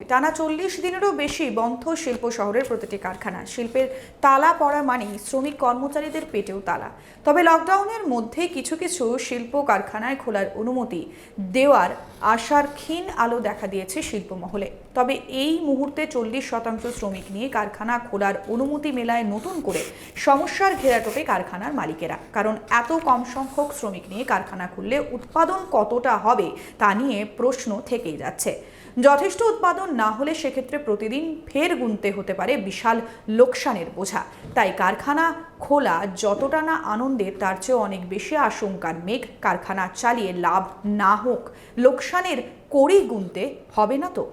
টানা ৪০ দিনেরও বেশি বন্ধ শিল্প শহরের প্রতিটি কারখানা। শিল্পের তালা পড়া মানেই শ্রমিক কর্মচারীদের পেটেও তালা। তবে লকডাউনের মধ্যে কিছু কিছু শিল্প কারখানায় খোলার অনুমতি দেওয়ার আশার ক্ষীণ আলো দেখা দিয়েছে শিল্প মহলে। তবে এই মুহূর্তে 40% শ্রমিক নিয়ে কারখানা খোলার অনুমতি মেলায় নতুন করে সমস্যার ঘেরাটোপে কারখানার মালিকেরা। কারণ এত কম সংখ্যক শ্রমিক নিয়ে কারখানা খুললে উৎপাদন কতটা হবে তা নিয়ে প্রশ্ন থেকেই যাচ্ছে। যথেষ্ট উৎপাদন না হলে সেক্ষেত্রে প্রতিদিন ফের গুনতে হতে পারে বিশাল লোকসানের বোঝা। তাই কারখানা খোলা যতটা না আনন্দের, তার চেয়েও অনেক বেশি আশঙ্কার মেঘ। কারখানা চালিয়ে লাভ না হোক, লোকসানের কড়ি গুনতে হবে না তো।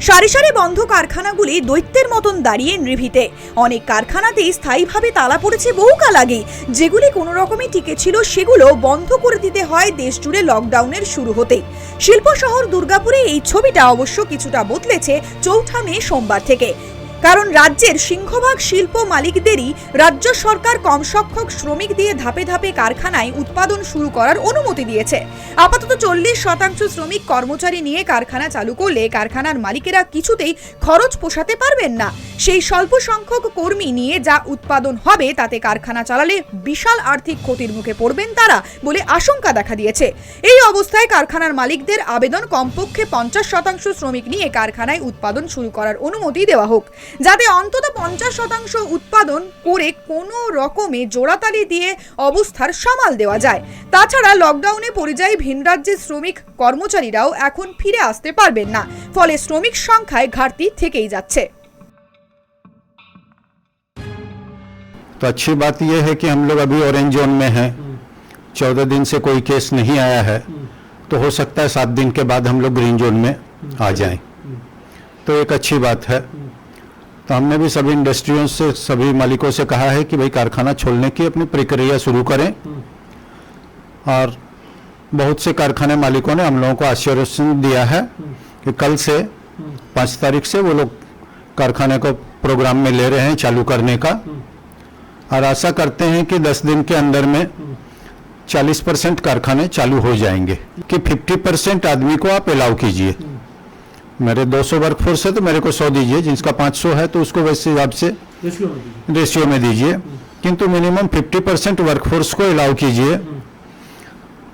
সারি সারি বন্ধ কারখানাগুলি দৈত্যের মতন দাঁড়িয়ে নিভৃতে। অনেক কারখানাতেই স্থায়ীভাবে তালা পড়েছে বহুকাল আগে। যেগুলি কোনো রকমে টিকে ছিল সেগুলো বন্ধ করে দিতে হয় দেশ জুড়ে লকডাউনের শুরু হতেই। শিল্প শহর দুর্গাপুরে এই ছবিটা অবশ্য কিছুটা বদলেছে ৪ মে সোমবার থেকে। কারণ রাজ্যের সিংহভাগ শিল্প মালিকদেরই রাজ্য সরকার কম সংখ্যক শ্রমিক দিয়ে ধাপে ধাপে কারখানায় উৎপাদন শুরু করার অনুমতি দিয়েছে। আপাতত 40% শ্রমিক কর্মচারী নিয়ে কারখানা চালু করলে কারখানার মালিকেরা কিছুতেই খরচ পোষাতে পারবেন না। সেই স্বল্প সংখ্যক কর্মী নিয়ে যা উৎপাদন হবে তাতে কারখানা চালালে বিশাল আর্থিক ক্ষতির মুখে পড়বেন তারা বলে আশঙ্কা দেখা দিয়েছে। এই অবস্থায় কারখানার মালিকদের আবেদন কমপক্ষে 50% শ্রমিক নিয়ে কারখানায় উৎপাদন শুরু করার অনুমতি দেওয়া হোক, যাতে অন্তত 50% উৎপাদন করে কোনো রকমে জোড়াতালি দিয়ে অবস্থার সামাল দেওয়া যায়। তাছাড়া লকডাউনে পরিযায়ী ভিন রাজ্যের শ্রমিক কর্মচারীরাও এখন ফিরে আসতে পারবেন না, ফলে শ্রমিক সংখ্যায় ঘাটতি থেকেই যাচ্ছে। तो अच्छी बात यह है कि हम लोग अभी ऑरेंज जोन में हैं, 14 दिन से कोई केस नहीं आया है, तो हो सकता है 7 दिन के बाद हम लोग ग्रीन जोन में आ जाएं, तो एक अच्छी बात है। तो हमने भी सभी इंडस्ट्रियों से, सभी मालिकों से कहा है कि भाई कारखाना छोड़ने की अपनी प्रक्रिया शुरू करें। और बहुत से कारखाने मालिकों ने हम लोगों को आश्वासन दिया है कि कल से 5 तारीख से वो लोग कारखाने को प्रोग्राम में ले रहे हैं चालू करने का। और आशा करते हैं कि 10 दिन के अंदर में 40% कारखाने चालू हो जाएंगे। कि 50% आदमी को आप अलाउ कीजिए। मेरे 200 वर्कफोर्स है तो मेरे को 100 दीजिए, जिसका 500 है तो उसको वैसे हिसाब से रेशियो में दीजिए, किंतु मिनिमम 50% वर्कफोर्स को अलाउ कीजिए।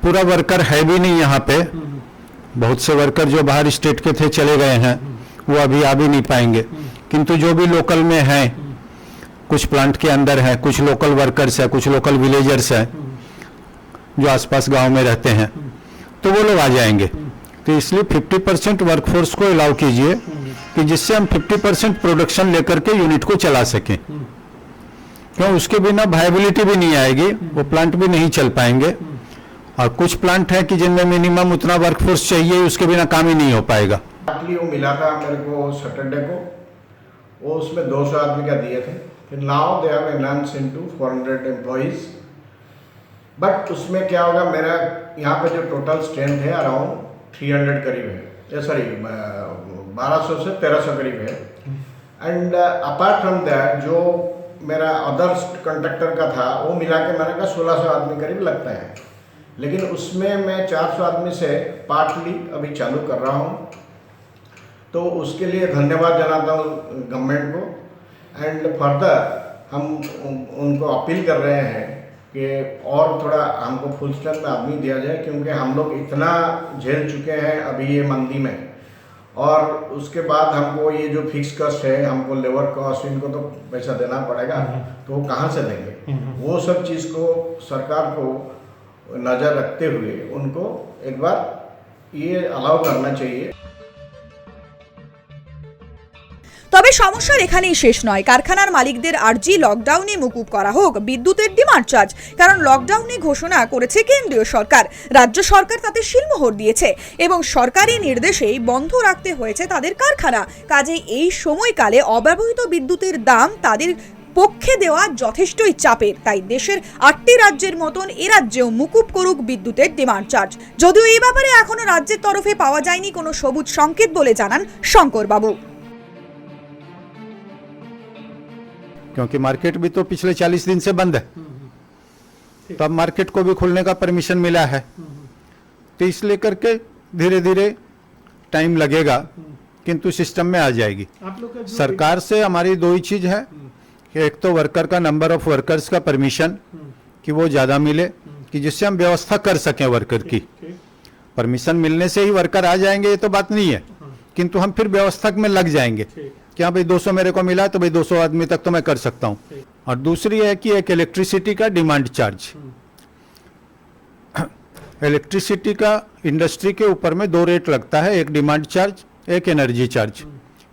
पूरा वर्कर है भी नहीं यहाँ पे, बहुत से वर्कर जो बाहर स्टेट के थे चले गए हैं, वो अभी आ भी नहीं पाएंगे, किंतु जो भी लोकल में हैं, कुछ प्लांट के अंदर है, कुछ लोकल वर्कर्स है, कुछ लोकल विलेजर्स है जो आसपास गांव में रहते हैं, तो वो लोग आ जाएंगे। तो इसलिए 50% वर्कफोर्स को अलाउ कीजिए कि जिससे हम 50% प्रोडक्शन लेकर के यूनिट को चला सकें। क्यों, उसके बिना वायबिलिटी भी नहीं आएगी, वो प्लांट भी नहीं चल पाएंगे। और कुछ प्लांट है कि जिनमें मिनिमम उतना वर्कफोर्स चाहिए, उसके बिना काम ही नहीं हो पाएगा। वो मिला था मेरे को सैटरडे को, वो उसमें 200 आदमी का दिए थे। फिर now they have enhance into 400 employees. But उसमें क्या होगा, मेरा यहाँ पे जो टोटल स्ट्रेंथ है अराउंड 300 करीब है, सॉरी 1200 से 1300 करीब है। एंड अपार्ट फ्रॉम दैट जो मेरा अदर कंट्रैक्टर का था वो मिला के मैंने कहा 1600 आदमी करीब लगता है। लेकिन उसमें मैं 400 आदमी से पार्टली अभी चालू कर रहा हूँ, तो उसके लिए धन्यवाद जनाता हूँ गवर्नमेंट को। एंड फर्दर हम उनको अपील कर रहे हैं कि और थोड़ा हमको फुल स्ट्रेंथ में आदमी दिया जाए, क्योंकि हम लोग इतना झेल चुके हैं अभी ये मंदी में। और उसके बाद हमको ये जो फिक्स कॉस्ट है, हमको लेबर कॉस्ट, इनको तो पैसा देना पड़ेगा, तो वो कहाँ से देंगे? वो सब चीज़ को सरकार को नज़र रखते हुए उनको एक बार ये अलाउ करना चाहिए। তবে সমস্যার এখানেই শেষ নয়। কারখানার মালিকদের আর্জি লকডাউনে মুকুব করা হোক বিদ্যুতের ডিমান্ড চার্জ। কারণ লকডাউনে ঘোষণা করেছে কেন্দ্রীয় সরকার, রাজ্য সরকার তাতে সিলমোহর দিয়েছে এবং সরকারি নির্দেশেই বন্ধ রাখতে হয়েছে তাদের কারখানা। কাজেই এই সময়কালে অব্যবহৃত বিদ্যুতের দাম তাদের পক্ষে দেওয়া যথেষ্টই চাপের। তাই দেশের 8টি রাজ্যের মতন এ রাজ্যেও মুকুব করুক বিদ্যুতের ডিমান্ড চার্জ। যদিও এই ব্যাপারে এখনো রাজ্যের তরফে পাওয়া যায়নি কোনো সবুজ সংকেত বলে জানান শঙ্করবাবু। क्योंकि मार्केट भी तो पिछले 40 दिन से बंद है, तो अब मार्केट को भी खुलने का परमिशन मिला है, तो इसलिए करके धीरे धीरे टाइम लगेगा किंतु सिस्टम में आ जाएगी। आप लोग का जो सरकार से हमारी दो ही चीज है कि एक तो वर्कर का नंबर ऑफ वर्कर्स का परमिशन कि वो ज़्यादा मिले कि जिससे हम व्यवस्था कर सकें वर्कर की। ठीक, परमिशन मिलने से ही वर्कर आ जाएंगे ये तो बात नहीं है, किंतु हम फिर व्यवस्था में लग जाएंगे ठीक, कि हाँ भाई 200 मेरे को मिला तो भाई 200 आदमी तक तो मैं कर सकता हूँ। ठीक। और दूसरी है कि एक इलेक्ट्रिसिटी का डिमांड चार्ज, इलेक्ट्रिसिटी का इंडस्ट्री के ऊपर में दो रेट लगता है, एक डिमांड चार्ज, एक एनर्जी चार्ज।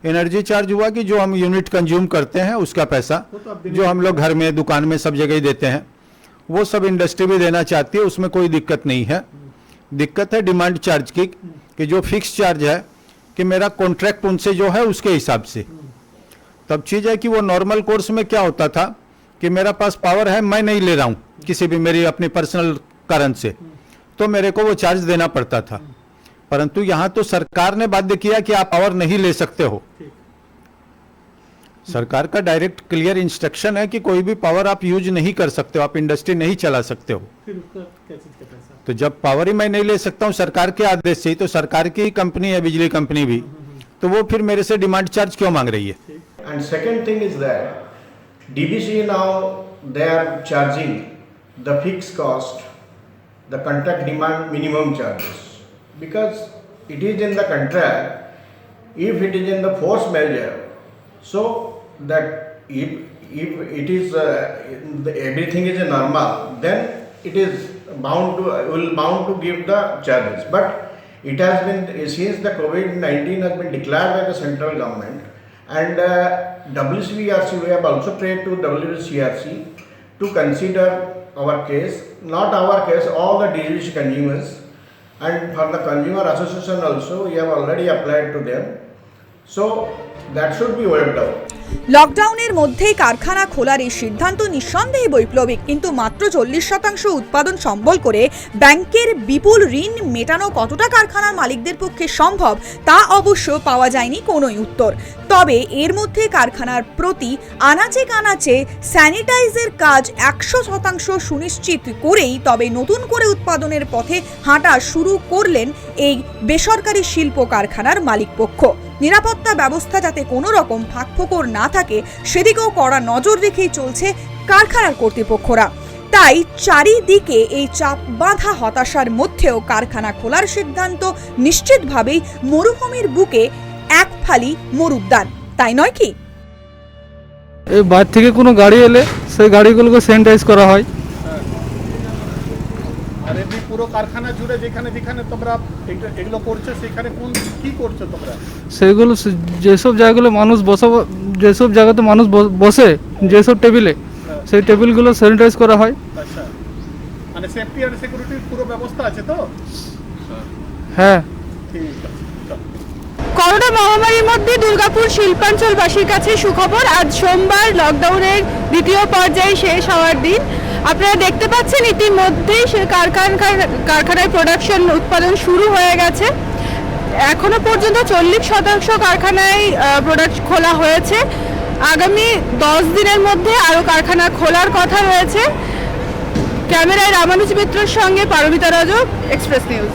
एनर्जी चार्ज हुआ कि जो हम यूनिट कंज्यूम करते हैं उसका पैसा, वो तो अब जो हम लोग घर में दुकान में सब जगह ही देते हैं, वो सब इंडस्ट्री भी देना चाहती है, उसमें कोई दिक्कत नहीं है। दिक्कत है डिमांड चार्ज की कि जो फिक्स चार्ज है कि मेरा कॉन्ट्रैक्ट उनसे जो है उसके हिसाब से। तब चीज़ है कि वो नॉर्मल कोर्स में क्या होता था कि मेरा पास पावर है, मैं नहीं ले रहा हूँ किसी भी मेरी अपनी पर्सनल कारण से, तो मेरे को वो चार्ज देना पड़ता था। परंतु यहाँ तो सरकार ने बाध्य किया कि आप पावर नहीं ले सकते हो। ठीक। सरकार का डायरेक्ट क्लियर इंस्ट्रक्शन है कि कोई भी पावर आप यूज नहीं कर सकते हो, आप इंडस्ट्री नहीं चला सकते हो। फिर उसका क्या चीज का पैसा? तो जब पावर ही मैं नहीं ले सकता हूँ सरकार के आदेश से ही, तो सरकार की ही कंपनी है बिजली कंपनी भी, तो वो फिर मेरे से डिमांड चार्ज क्यों मांग रही है? And second thing is that DBC now they are charging the fixed cost, the contract demand minimum charges, because it is in the contract. If it is in the force majeure, so that if it is everything is normal, then it is bound to give the charges. But it has been, since the COVID-19 has been declared by the central government, and WCRC, we have also tried to WCRC to consider our case, not our case, all the DBC consumers, and for the consumer association also we have already applied to them, so that should be waived out. লকডাউনের মধ্যেই কারখানা খোলার এই সিদ্ধান্ত নিঃসন্দেহে বৈপ্লবিক, কিন্তু মাত্র 40% উৎপাদন সম্বল করে ব্যাংকের বিপুল ঋণ মেটানো কতটা কারখানার মালিকদের পক্ষে সম্ভব তা অবশ্য পাওয়া যায়নি কোনোই উত্তর। তবে এর মধ্যে কারখানার প্রতি আনাচে কানাচে স্যানিটাইজের কাজ 100% সুনিশ্চিত করেই তবে নতুন করে উৎপাদনের পথে হাঁটা শুরু করলেন এই বেসরকারি শিল্প কারখানার মালিকপক্ষ। নিরাপত্তা ব্যবস্থা যাতে কোনো রকম ফাঁকফোকর না থাকে সেদিকেও কড়া নজর রেখেই চলছে কারখানার কর্তৃপক্ষরা। তাই চারিদিকে এই চাপ বাঁধা হতাশার মধ্যেও কারখানা খোলার সিদ্ধান্ত নিশ্চিতভাবেই মরুভূমির বুকে এক ফালি মরুদ্যান, তাই নয় কি? এই বাইরে থেকে কোনো গাড়ি এলে সেই গাড়িগুলোকে স্যানিটাইজ করা হয়। আর এমনি পুরো কারখানা জুড়ে যেখানে যেখানে তোমরা এগুলো করছো সেখানে কোন কি করছো তোমরা? সেইগুলো যেসব জায়গাগুলো মানুষ যেসব জায়গাতে মানুষ বসে যেসব টেবিলে, সেই টেবিলগুলো স্যানিটাইজ করা হয়। আচ্ছা, মানে সেফটি আর সিকিউরিটির পুরো ব্যবস্থা আছে তো? হ্যাঁ। ঠিক আছে। করোনা মহামারীর মধ্যে দুর্গাপুর শিল্পাঞ্চলবাসীর কাছে সুখবর, আজ সোমবার লকডাউনের দ্বিতীয় পর্যায়ে শেষ হওয়ার দিন। আপনারা দেখতে পাচ্ছেন ইতিমধ্যেই সে কারখানায় প্রোডাকশন উৎপাদন শুরু হয়ে গেছে। এখনো পর্যন্ত 40% কারখানায় প্রোডাক্ট খোলা হয়েছে। আগামী 10 দিনের মধ্যে আরও কারখানা খোলার কথা রয়েছে। ক্যামেরায় রামানুজ মিত্রর সঙ্গে পারমিতা রাজক, এক্সপ্রেস নিউজ।